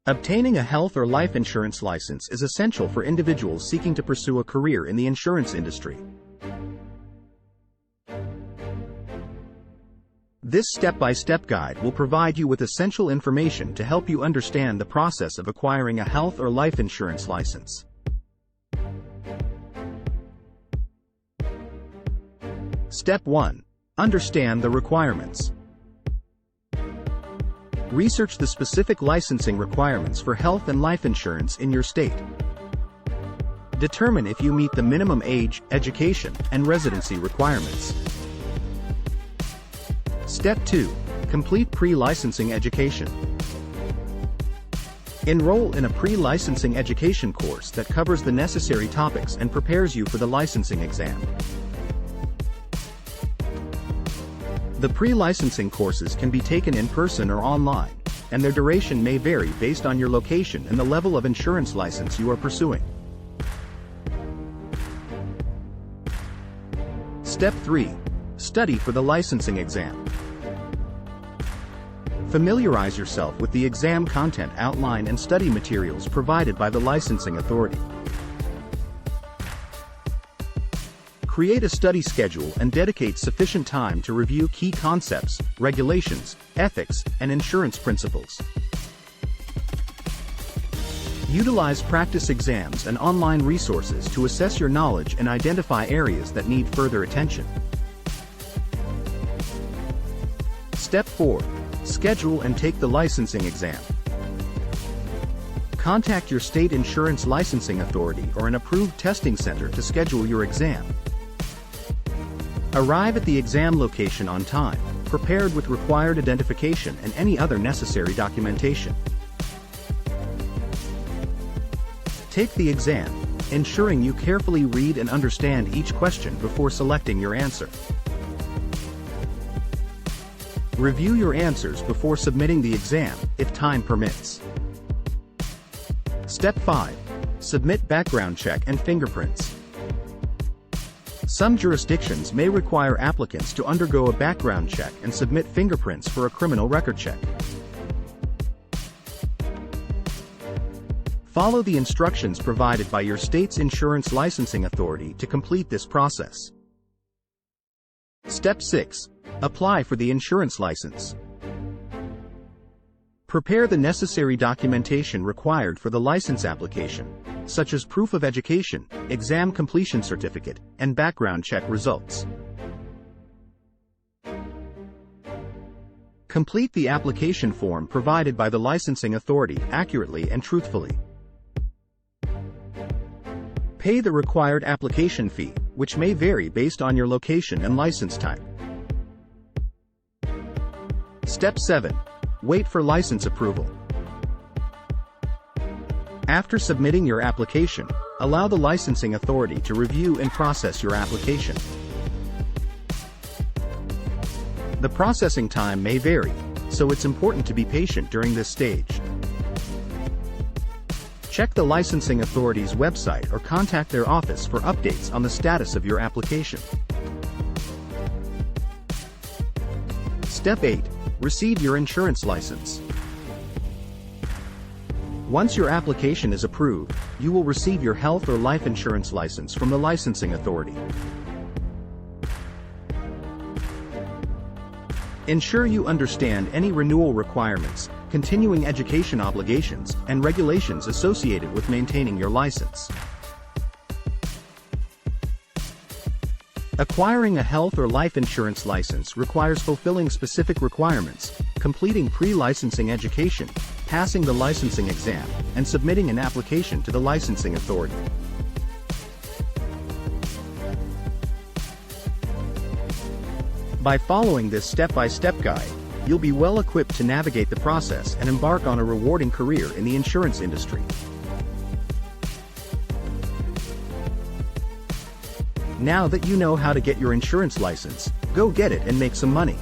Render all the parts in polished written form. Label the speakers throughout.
Speaker 1: Obtaining a health or life insurance license is essential for individuals seeking to pursue a career in the insurance industry. This step-by-step guide will provide you with essential information to help you understand the process of acquiring a health or life insurance license. Step 1. Understand the requirements. Research the specific licensing requirements for health and life insurance in your state. Determine if you meet the minimum age, education, and residency requirements. Step 2. Complete pre-licensing education. Enroll in a pre-licensing education course that covers the necessary topics and prepares you for the licensing exam. The pre-licensing courses can be taken in person or online, and their duration may vary based on your location and the level of insurance license you are pursuing. Step 3. Study for the licensing exam. Familiarize yourself with the exam content outline and study materials provided by the licensing authority. Create a study schedule and dedicate sufficient time to review key concepts, regulations, ethics, and insurance principles. Utilize practice exams and online resources to assess your knowledge and identify areas that need further attention. Step 4. Schedule and take the licensing exam. Contact your state insurance licensing authority or an approved testing center to schedule your exam. Arrive at the exam location on time, prepared with required identification and any other necessary documentation. Take the exam, ensuring you carefully read and understand each question before selecting your answer. Review your answers before submitting the exam, if time permits. Step 5. Submit background check and fingerprints. Some jurisdictions may require applicants to undergo a background check and submit fingerprints for a criminal record check. Follow the instructions provided by your state's insurance licensing authority to complete this process. Step 6. Apply for the insurance license. Prepare the necessary documentation required for the license application, such as proof of education, exam completion certificate, and background check results. Complete the application form provided by the licensing authority accurately and truthfully. Pay the required application fee, which may vary based on your location and license type. Step 7. Wait for license approval. After submitting your application, allow the licensing authority to review and process your application. The processing time may vary, so it's important to be patient during this stage. Check the licensing authority's website or contact their office for updates on the status of your application. Step 8. Receive your insurance license. Once your application is approved, you will receive your health or life insurance license from the licensing authority. Ensure you understand any renewal requirements, continuing education obligations, and regulations associated with maintaining your license. Acquiring a health or life insurance license requires fulfilling specific requirements, completing pre-licensing education, passing the licensing exam, and submitting an application to the licensing authority. By following this step-by-step guide, you'll be well equipped to navigate the process and embark on a rewarding career in the insurance industry. Now that you know how to get your insurance license, go get it and make some money.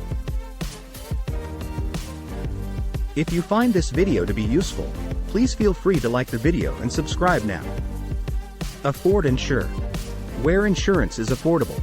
Speaker 1: If you find this video to be useful, please feel free to like the video and subscribe now. Afford Insure, where insurance is affordable.